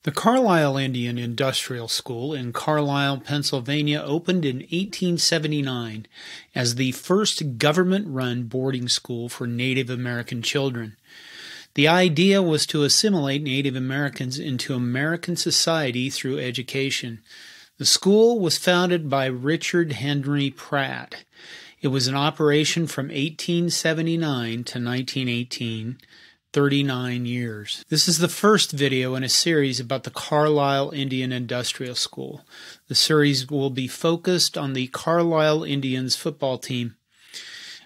The Carlisle Indian Industrial School in Carlisle, Pennsylvania opened in 1879 as the first government-run boarding school for Native American children. The idea was to assimilate Native Americans into American society through education. The school was founded by Richard Henry Pratt. It was in operation from 1879 to 1918. 39 years. This is the first video in a series about the Carlisle Indian Industrial School. The series will be focused on the Carlisle Indians football team.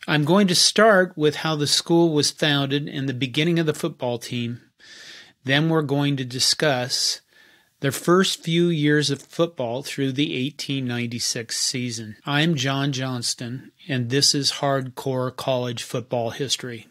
I'm going to start with how the school was founded and the beginning of the football team. Then we're going to discuss their first few years of football through the 1896 season. I'm John Johnston, and this is Hardcore College Football History.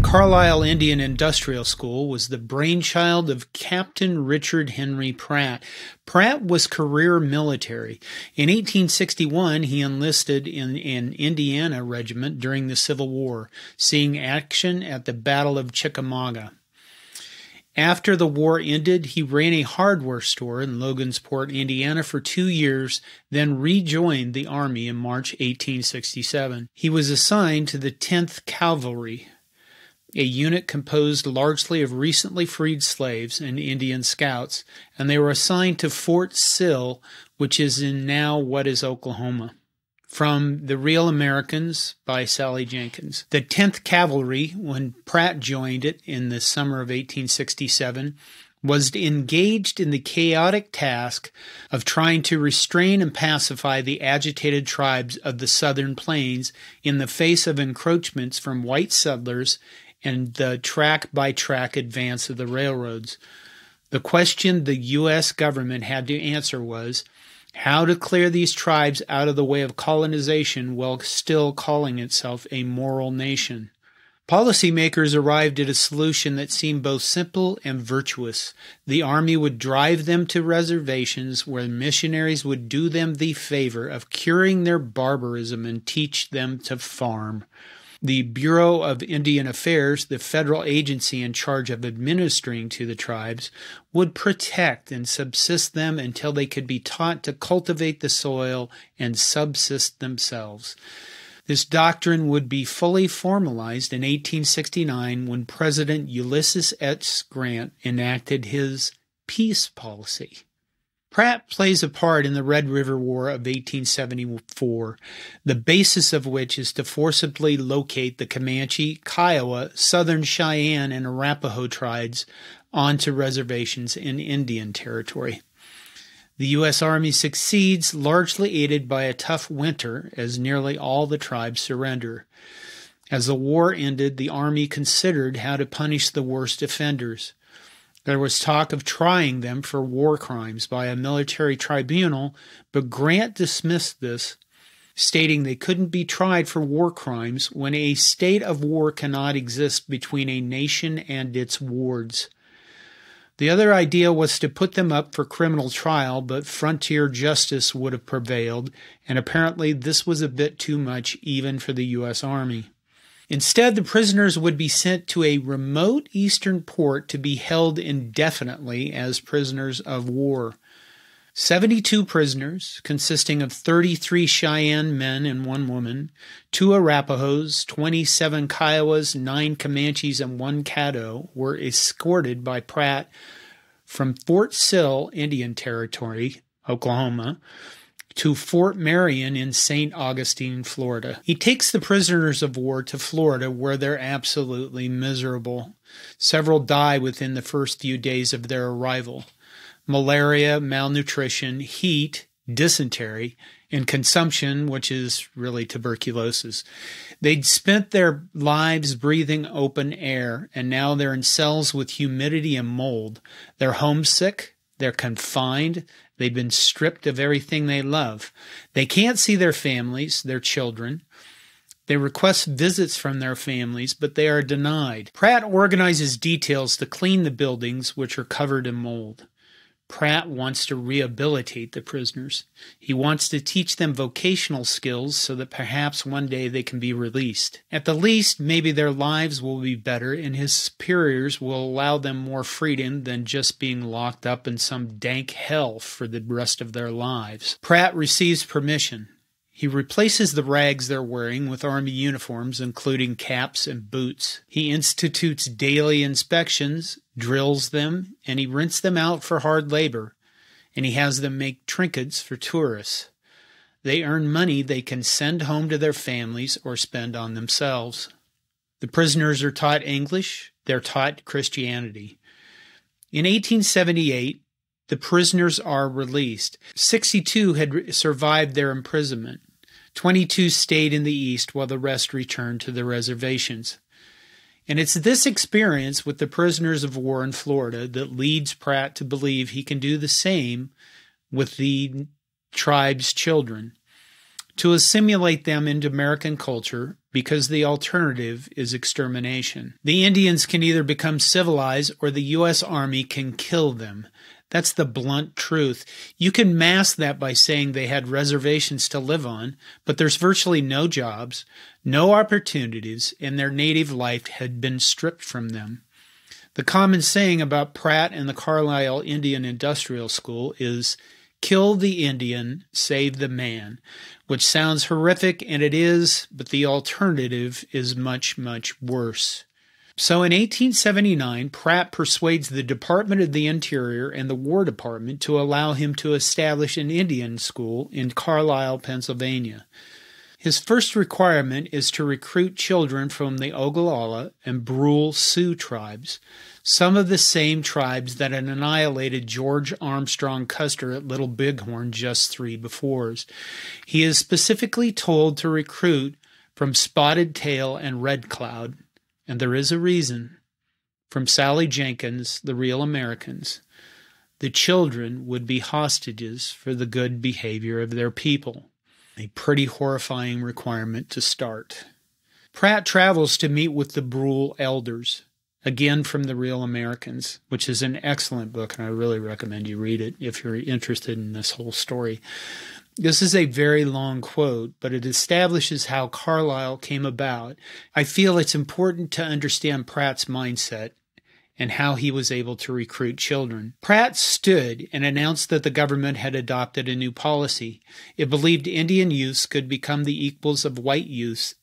Carlisle Indian Industrial School was the brainchild of Captain Richard Henry Pratt. Pratt was career military. In 1861, he enlisted in an Indiana regiment during the Civil War, seeing action at the Battle of Chickamauga. After the war ended, he ran a hardware store in Logansport, Indiana for 2 years, then rejoined the Army in March 1867. He was assigned to the 10th Cavalry, a unit composed largely of recently freed slaves and Indian scouts, and they were assigned to Fort Sill, which is in now what is Oklahoma. From The Real Americans by Sally Jenkins. The 10th Cavalry, when Pratt joined it in the summer of 1867, was engaged in the chaotic task of trying to restrain and pacify the agitated tribes of the southern plains in the face of encroachments from white settlers and the track-by-track advance of the railroads. The question the U.S. government had to answer was how to clear these tribes out of the way of colonization while still calling itself a moral nation. Policymakers arrived at a solution that seemed both simple and virtuous. The Army would drive them to reservations where missionaries would do them the favor of curing their barbarism and teach them to farm. The Bureau of Indian Affairs, the federal agency in charge of administering to the tribes, would protect and subsist them until they could be taught to cultivate the soil and subsist themselves. This doctrine would be fully formalized in 1869 when President Ulysses S. Grant enacted his peace policy. Pratt plays a part in the Red River War of 1874, the basis of which is to forcibly locate the Comanche, Kiowa, Southern Cheyenne, and Arapaho tribes onto reservations in Indian Territory. The U.S. Army succeeds, largely aided by a tough winter, as nearly all the tribes surrender. As the war ended, the Army considered how to punish the worst offenders. There was talk of trying them for war crimes by a military tribunal, but Grant dismissed this, stating they couldn't be tried for war crimes when a state of war cannot exist between a nation and its wards. The other idea was to put them up for criminal trial, but frontier justice would have prevailed, and apparently this was a bit too much even for the U.S. Army. Instead, the prisoners would be sent to a remote eastern port to be held indefinitely as prisoners of war. 72 prisoners, consisting of 33 Cheyenne men and 1 woman, 2 Arapahoes, 27 Kiowas, 9 Comanches, and 1 Caddo, were escorted by Pratt from Fort Sill, Indian Territory, Oklahoma, to Fort Marion in St. Augustine, Florida. He takes the prisoners of war to Florida, where they're absolutely miserable. Several die within the first few days of their arrival. Malaria, malnutrition, heat, dysentery, and consumption, which is really tuberculosis. They'd spent their lives breathing open air, and now they're in cells with humidity and mold. They're homesick. They're confined. They've been stripped of everything they love. They can't see their families, their children. They request visits from their families, but they are denied. Pratt organizes details to clean the buildings, which are covered in mold. Pratt wants to rehabilitate the prisoners. He wants to teach them vocational skills so that perhaps one day they can be released. At the least, maybe their lives will be better and his superiors will allow them more freedom than just being locked up in some dank hell for the rest of their lives. Pratt receives permission. He replaces the rags they're wearing with army uniforms, including caps and boots. He institutes daily inspections, drills them, and he rents them out for hard labor, and he has them make trinkets for tourists. They earn money they can send home to their families or spend on themselves. The prisoners are taught English, they're taught Christianity. In 1878, the prisoners are released. 62 had survived their imprisonment. 22 stayed in the East while the rest returned to the reservations. And it's this experience with the prisoners of war in Florida that leads Pratt to believe he can do the same with the tribe's children, to assimilate them into American culture, because the alternative is extermination. The Indians can either become civilized or the U.S. Army can kill them. That's the blunt truth. You can mask that by saying they had reservations to live on, but there's virtually no jobs, no opportunities, and their native life had been stripped from them. The common saying about Pratt and the Carlisle Indian Industrial School is, "Kill the Indian, save the man," which sounds horrific, and it is, but the alternative is much, much worse. So in 1879, Pratt persuades the Department of the Interior and the War Department to allow him to establish an Indian school in Carlisle, Pennsylvania. His first requirement is to recruit children from the Oglala and Brule Sioux tribes, some of the same tribes that had annihilated George Armstrong Custer at Little Bighorn just 3 befores. He is specifically told to recruit from Spotted Tail and Red Cloud. And there is a reason. From Sally Jenkins, The Real Americans, the children would be hostages for the good behavior of their people. A pretty horrifying requirement to start. Pratt travels to meet with the Brule elders, again from The Real Americans, which is an excellent book, and I really recommend you read it if you're interested in this whole story. This is a very long quote, but it establishes how Carlisle came about. I feel it's important to understand Pratt's mindset and how he was able to recruit children. Pratt stood and announced that the government had adopted a new policy. It believed Indian youths could become the equals of white youths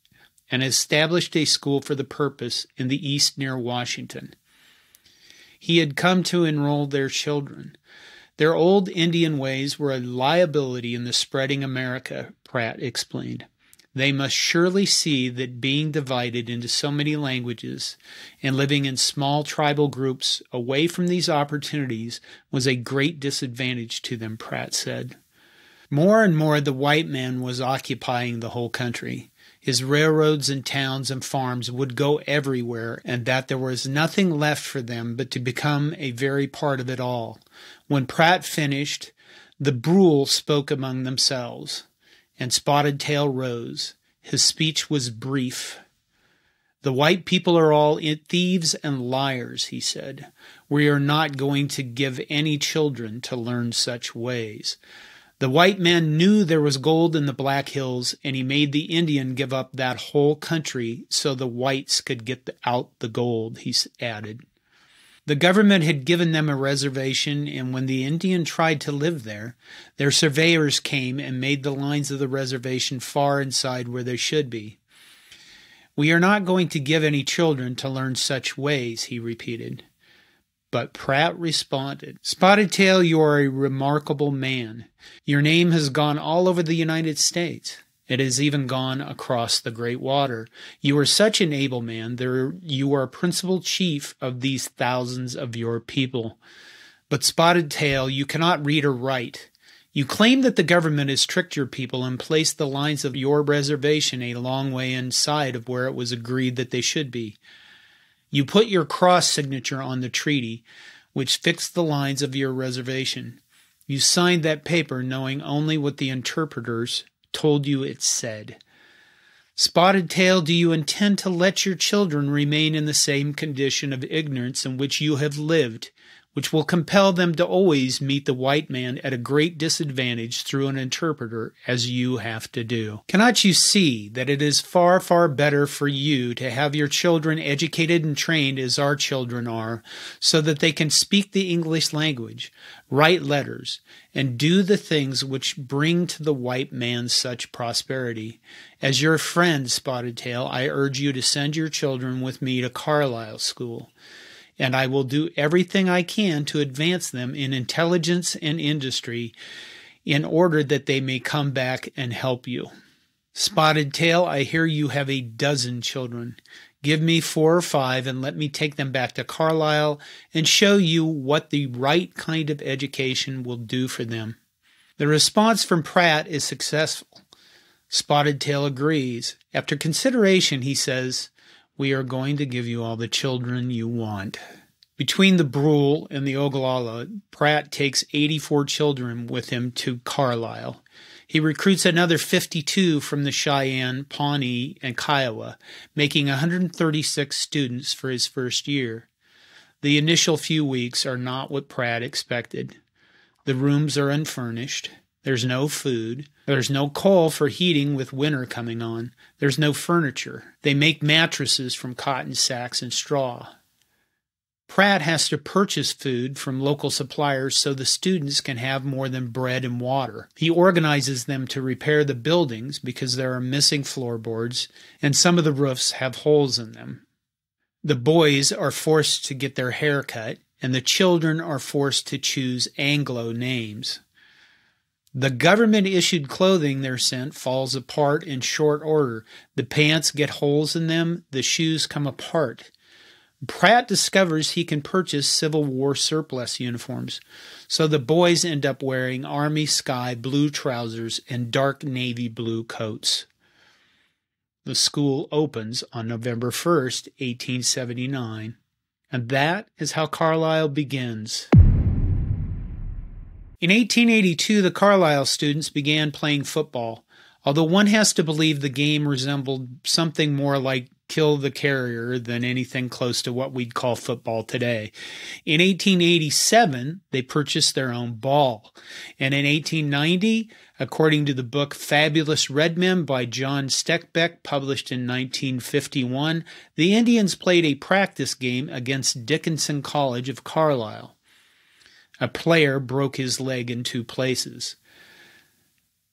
and established a school for the purpose in the East near Washington. He had come to enroll their children. Their old Indian ways were a liability in the spreading America, Pratt explained. They must surely see that being divided into so many languages and living in small tribal groups away from these opportunities was a great disadvantage to them, Pratt said. More and more the white man was occupying the whole country. His railroads and towns and farms would go everywhere, and that there was nothing left for them but to become a very part of it all. When Pratt finished, the Brule spoke among themselves, and Spotted Tail rose. His speech was brief. "The white people are all thieves and liars," he said. "We are not going to give any children to learn such ways. The white man knew there was gold in the Black Hills, and he made the Indian give up that whole country so the whites could get out the gold," he added. The government had given them a reservation, and when the Indian tried to live there, their surveyors came and made the lines of the reservation far inside where they should be. "We are not going to give any children to learn such ways," he repeated. But Pratt responded, "Spotted Tail, you are a remarkable man. Your name has gone all over the United States. It has even gone across the great water. You are such an able man. You are principal chief of these thousands of your people. But Spotted Tail, you cannot read or write. You claim that the government has tricked your people and placed the lines of your reservation a long way inside of where it was agreed that they should be. You put your cross signature on the treaty, which fixed the lines of your reservation. You signed that paper knowing only what the interpreters told you it said. Spotted Tail, do you intend to let your children remain in the same condition of ignorance in which you have lived, which will compel them to always meet the white man at a great disadvantage through an interpreter, as you have to do. Cannot you see that it is far, far better for you to have your children educated and trained as our children are, so that they can speak the English language, write letters, and do the things which bring to the white man such prosperity? As your friend, Spotted Tail, I urge you to send your children with me to Carlisle School, and I will do everything I can to advance them in intelligence and industry in order that they may come back and help you. Spotted Tail, I hear you have a dozen children. Give me 4 or 5 and let me take them back to Carlisle and show you what the right kind of education will do for them. The response from Pratt is successful. Spotted Tail agrees. After consideration, he says, "We are going to give you all the children you want." Between the Brule and the Oglala, Pratt takes 84 children with him to Carlisle. He recruits another 52 from the Cheyenne, Pawnee, and Kiowa, making 136 students for his first year. The initial few weeks are not what Pratt expected. The rooms are unfurnished. There's no food. There's no coal for heating with winter coming on. There's no furniture. They make mattresses from cotton sacks and straw. Pratt has to purchase food from local suppliers so the students can have more than bread and water. He organizes them to repair the buildings because there are missing floorboards and some of the roofs have holes in them. The boys are forced to get their hair cut, and the children are forced to choose Anglo names. The government-issued clothing they're sent falls apart in short order. The pants get holes in them, the shoes come apart. Pratt discovers he can purchase Civil War surplus uniforms, so the boys end up wearing army sky blue trousers and dark navy blue coats. The school opens on November 1st, 1879, and that is how Carlisle begins. In 1882, the Carlisle students began playing football, although one has to believe the game resembled something more like kill the carrier than anything close to what we'd call football today. In 1887, they purchased their own ball. And in 1890, according to the book Fabulous Red Men by John Steckebeck, published in 1951, the Indians played a practice game against Dickinson College of Carlisle. A player broke his leg in 2 places.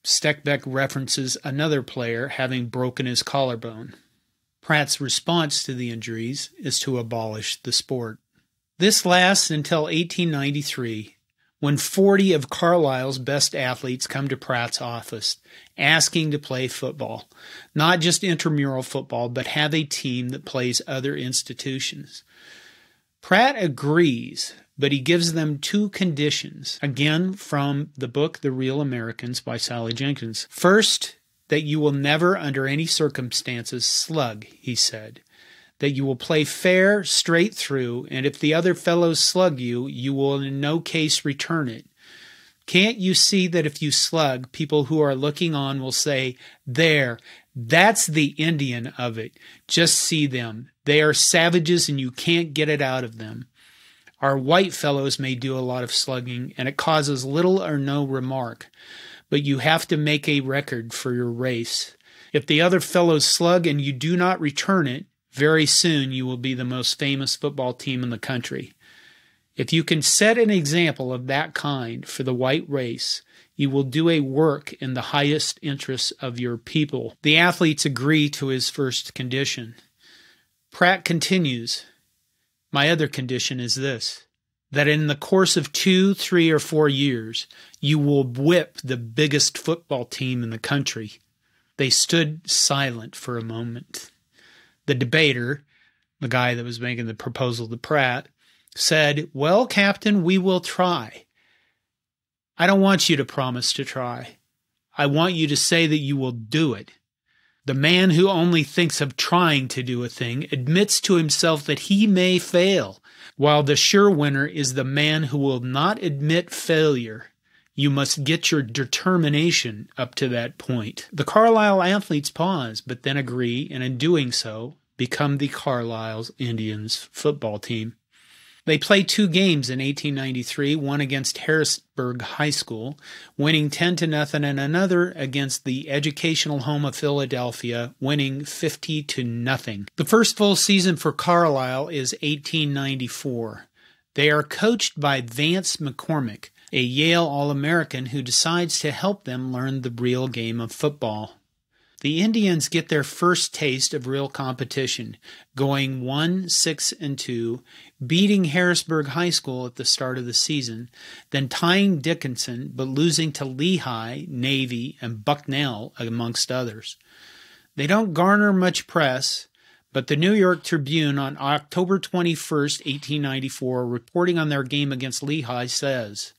Steckebeck references another player having broken his collarbone. Pratt's response to the injuries is to abolish the sport. This lasts until 1893, when 40 of Carlisle's best athletes come to Pratt's office asking to play football. Not just intramural football, but have a team that plays other institutions. Pratt agrees, but he gives them 2 conditions, again from the book The Real Americans by Sally Jenkins. First, that you will never, under any circumstances, slug, he said. That you will play fair, straight through, and if the other fellows slug you, you will in no case return it. Can't you see that if you slug, people who are looking on will say, "There, that's the Indian of it. Just see them. They are savages and you can't get it out of them." Our white fellows may do a lot of slugging, and it causes little or no remark. But you have to make a record for your race. If the other fellows slug and you do not return it, very soon you will be the most famous football team in the country. If you can set an example of that kind for the white race, you will do a work in the highest interests of your people. The athletes agree to his first condition. Pratt continues, "My other condition is this, that in the course of 2, 3, or 4 years, you will whip the biggest football team in the country." They stood silent for a moment. The debater, the guy that was making the proposal to Pratt, said, "Well, Captain, we will try." "I don't want you to promise to try. I want you to say that you will do it. The man who only thinks of trying to do a thing admits to himself that he may fail, while the sure winner is the man who will not admit failure. You must get your determination up to that point." The Carlisle athletes pause, but then agree, and in doing so, become the Carlisle Indians football team. They played 2 games in 1893, one against Harrisburg High School, winning 10-0, and another against the educational home of Philadelphia, winning 50-0. The first full season for Carlisle is 1894. They are coached by Vance McCormick, a Yale All-American who decides to help them learn the real game of football. The Indians get their first taste of real competition, going 1-6-2, beating Harrisburg High School at the start of the season, then tying Dickinson but losing to Lehigh, Navy, and Bucknell, amongst others. They don't garner much press, but the New York Tribune on October 21, 1894, reporting on their game against Lehigh, says,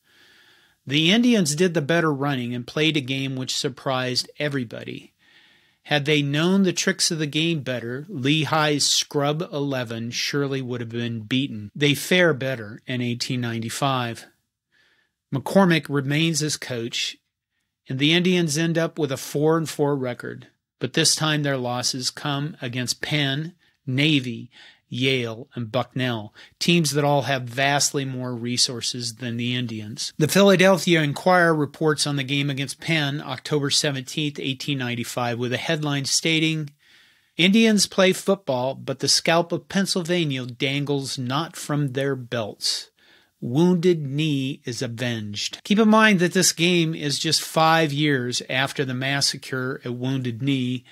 "The Indians did the better running and played a game which surprised everybody. Had they known the tricks of the game better, Lehigh's scrub 11 surely would have been beaten. They fare better in 1895. McCormick remains as coach, and the Indians end up with a 4-4 record. But this time their losses come against Penn, Navy, Yale, and Bucknell, teams that all have vastly more resources than the Indians. The Philadelphia Inquirer reports on the game against Penn, October 17, 1895, with a headline stating, "Indians play football, but the scalp of Pennsylvania dangles not from their belts. Wounded Knee is avenged." Keep in mind that this game is just 5 years after the massacre at Wounded Knee,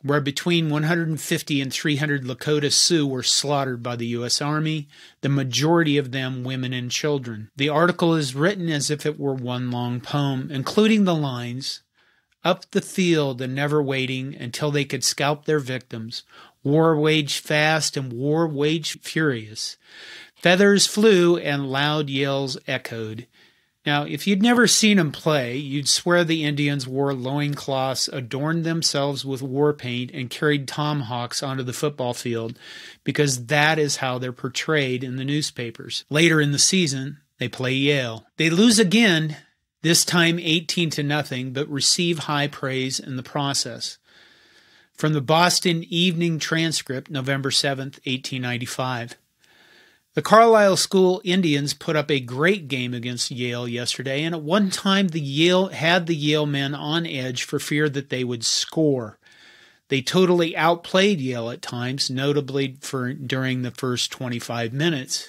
where between 150 and 300 Lakota Sioux were slaughtered by the U.S. Army, the majority of them women and children. The article is written as if it were one long poem, including the lines, "Up the field and never waiting until they could scalp their victims. War waged fast and war waged furious. Feathers flew and loud yells echoed." Now, if you'd never seen them play, you'd swear the Indians wore loincloths, adorned themselves with war paint, and carried tomahawks onto the football field, because that is how they're portrayed in the newspapers. Later in the season, they play Yale. They lose again, this time 18-0, but receive high praise in the process. From the Boston Evening Transcript, November 7, 1895. The Carlisle School Indians put up a great game against Yale yesterday, and at one time the Yale men on edge for fear that they would score. They totally outplayed Yale at times, notably during the first 25 minutes.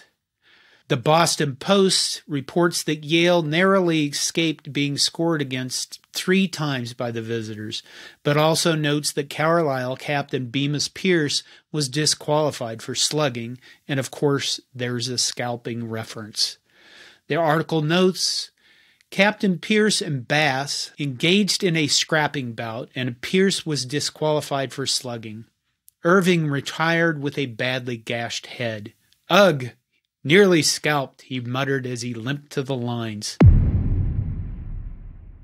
The Boston Post reports that Yale narrowly escaped being scored against 3 times by the visitors, but also notes that Carlisle captain Bemis Pierce was disqualified for slugging, and of course there's a scalping reference. The article notes, Captain Pierce and Bass engaged in a scrapping bout, and Pierce was disqualified for slugging. Irving retired with a badly gashed head. "Ugh! Nearly scalped," he muttered as he limped to the lines.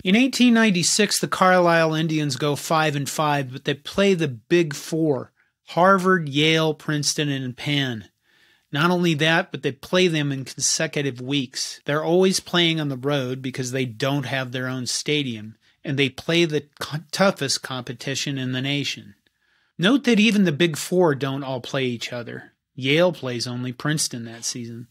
In 1896, the Carlisle Indians go 5-5, but they play the Big Four: Harvard, Yale, Princeton, and Penn. Not only that, but they play them in consecutive weeks. They're always playing on the road because they don't have their own stadium, and they play the toughest competition in the nation. Note that even the Big Four don't all play each other. Yale plays only Princeton that season.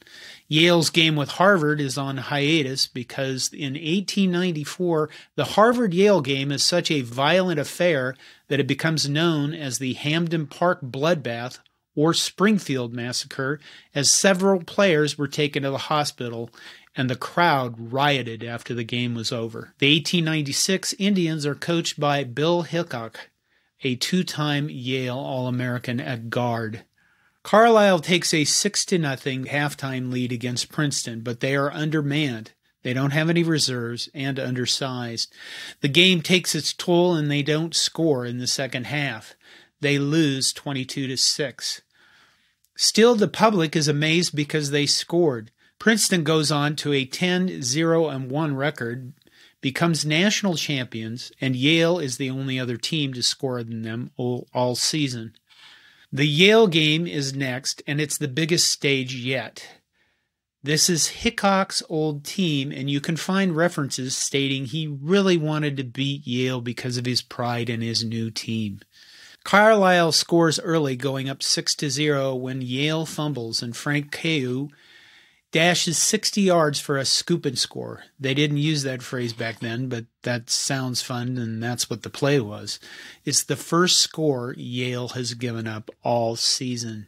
Yale's game with Harvard is on hiatus because in 1894, the Harvard-Yale game is such a violent affair that it becomes known as the Hamden Park Bloodbath or Springfield Massacre, as several players were taken to the hospital and the crowd rioted after the game was over. The 1896 Indians are coached by Bill Hickok, a 2-time Yale All-American at guard. Carlisle takes a 6-0 halftime lead against Princeton, but they are undermanned. They don't have any reserves and undersized. The game takes its toll and they don't score in the second half. They lose 22-6. Still, the public is amazed because they scored. Princeton goes on to a 10-0-1 record, becomes national champions, and Yale is the only other team to score than them all season. The Yale game is next, and it's the biggest stage yet. This is Hickok's old team, and you can find references stating he really wanted to beat Yale because of his pride in his new team. Carlisle scores early, going up 6-0 when Yale fumbles, and Frank Caillou dashes 60 yards for a scoop and score. They didn't use that phrase back then, but that sounds fun, and that's what the play was. It's the first score Yale has given up all season.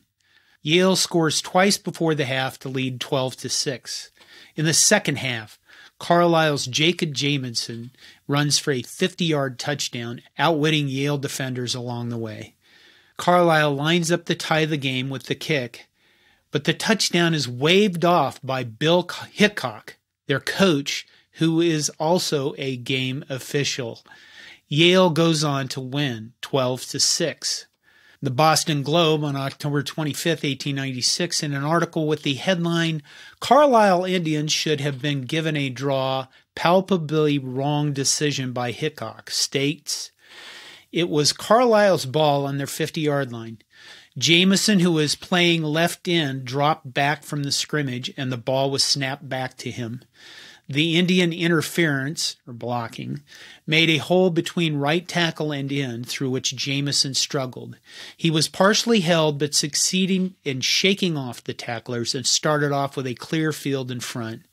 Yale scores twice before the half to lead 12-6. In the second half, Carlisle's Jacob Jamison runs for a 50-yard touchdown, outwitting Yale defenders along the way. Carlisle lines up to tie the game with the kick, but the touchdown is waved off by Bill Hickok, their coach, who is also a game official. Yale goes on to win 12-6. The Boston Globe on October 25, 1896, in an article with the headline, "Carlisle Indians should have been given a draw, palpably wrong decision by Hickok," states, "It was Carlisle's ball on their 50-yard line. Jamison, who was playing left end, dropped back from the scrimmage, and the ball was snapped back to him. The Indian interference, or blocking, made a hole between right tackle and end through which Jamison struggled. He was partially held but succeeding in shaking off the tacklers and started off with a clear field in front.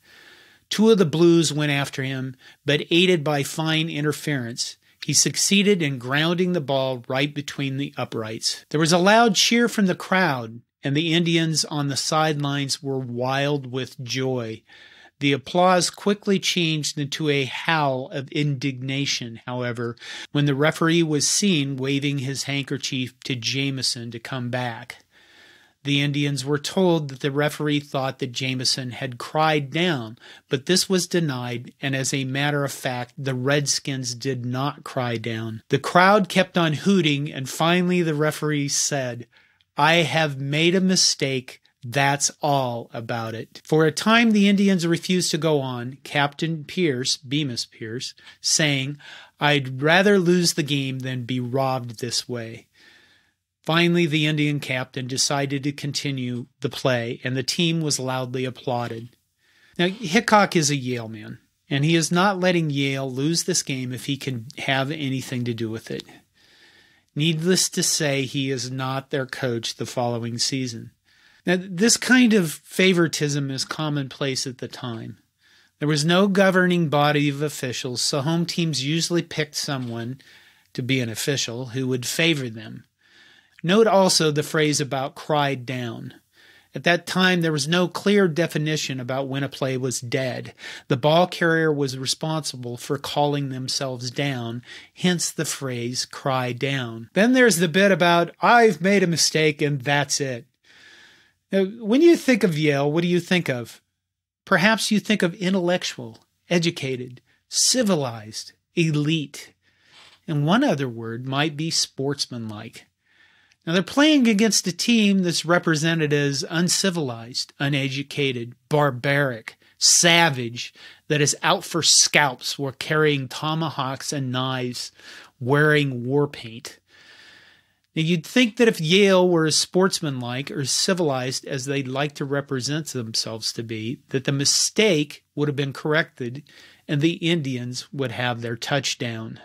Two of the Blues went after him, but aided by fine interference, he succeeded in grounding the ball right between the uprights. There was a loud cheer from the crowd, and the Indians on the sidelines were wild with joy. The applause quickly changed into a howl of indignation, however, when the referee was seen waving his handkerchief to Jamison to come back. The Indians were told that the referee thought that Jamison had cried down, but this was denied, and as a matter of fact, the Redskins did not cry down. The crowd kept on hooting, and finally the referee said, "I have made a mistake. That's all about it." For a time, the Indians refused to go on, Captain Pierce, Bemis Pierce, saying, "I'd rather lose the game than be robbed this way." Finally, the Indian captain decided to continue the play, and the team was loudly applauded. Now, Hickok is a Yale man, and he is not letting Yale lose this game if he can have anything to do with it. Needless to say, he is not their coach the following season. Now, this kind of favoritism is commonplace at the time. There was no governing body of officials, so home teams usually picked someone to be an official who would favor them. Note also the phrase about cried down. At that time, there was no clear definition about when a play was dead. The ball carrier was responsible for calling themselves down, hence the phrase cry down. Then there's the bit about, "I've made a mistake and that's it." Now, when you think of Yale, what do you think of? Perhaps you think of intellectual, educated, civilized, elite. And one other word might be sportsmanlike. Now, they're playing against a team that's represented as uncivilized, uneducated, barbaric, savage, that is out for scalps while carrying tomahawks and knives, wearing war paint. Now, you'd think that if Yale were as sportsmanlike or civilized as they'd like to represent themselves to be, that the mistake would have been corrected and the Indians would have their touchdown.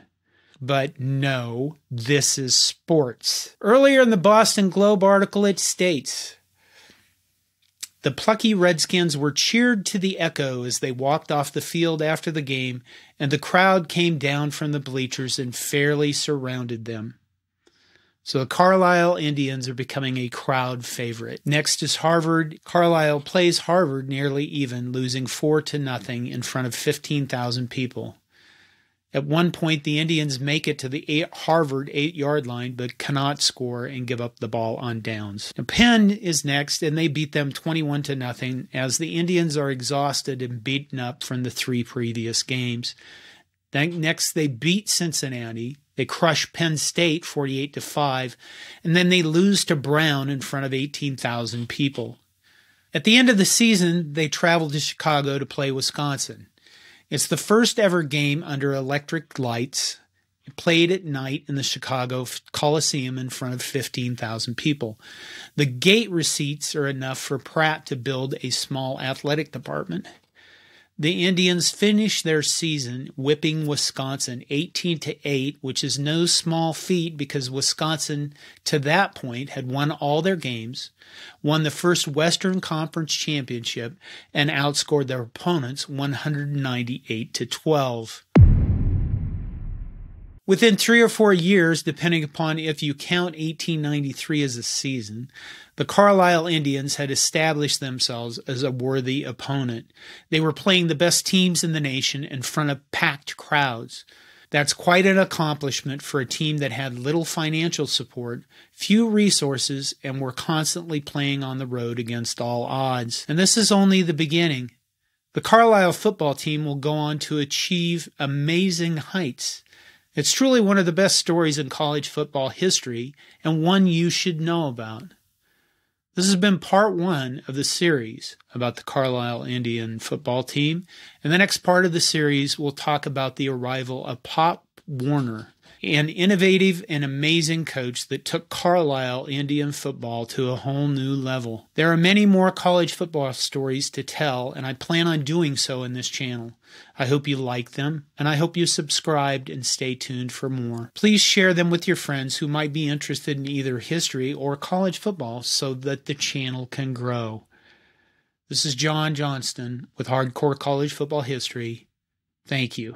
But no, this is sports. Earlier in the Boston Globe article, it states, "The plucky Redskins were cheered to the echo as they walked off the field after the game, and the crowd came down from the bleachers and fairly surrounded them." So the Carlisle Indians are becoming a crowd favorite. Next is Harvard. Carlisle plays Harvard nearly even, losing 4-0 in front of 15,000 people. At one point, the Indians make it to the Harvard 8-yard line, but cannot score and give up the ball on downs. Now, Penn is next, and they beat them 21-0 as the Indians are exhausted and beaten up from the 3 previous games. Next, they beat Cincinnati. They crush Penn State 48-5, and then they lose to Brown in front of 18,000 people. At the end of the season, they travel to Chicago to play Wisconsin. It's the first ever game under electric lights, played at night in the Chicago Coliseum in front of 15,000 people. The gate receipts are enough for Pratt to build a small athletic department. The Indians finished their season whipping Wisconsin 18-8, which is no small feat because Wisconsin, to that point, had won all their games, won the first Western Conference championship, and outscored their opponents 198-12. Within 3 or 4 years, depending upon if you count 1893 as a season, the Carlisle Indians had established themselves as a worthy opponent. They were playing the best teams in the nation in front of packed crowds. That's quite an accomplishment for a team that had little financial support, few resources, and were constantly playing on the road against all odds. And this is only the beginning. The Carlisle football team will go on to achieve amazing heights. It's truly one of the best stories in college football history and one you should know about. This has been part 1 of the series about the Carlisle Indian football team. In the next part of the series, we'll talk about the arrival of Pop Warner, an innovative and amazing coach that took Carlisle Indian football to a whole new level. There are many more college football stories to tell, and I plan on doing so in this channel. I hope you like them, and I hope you subscribed and stay tuned for more. Please share them with your friends who might be interested in either history or college football so that the channel can grow. This is John Johnston with Hardcore College Football History. Thank you.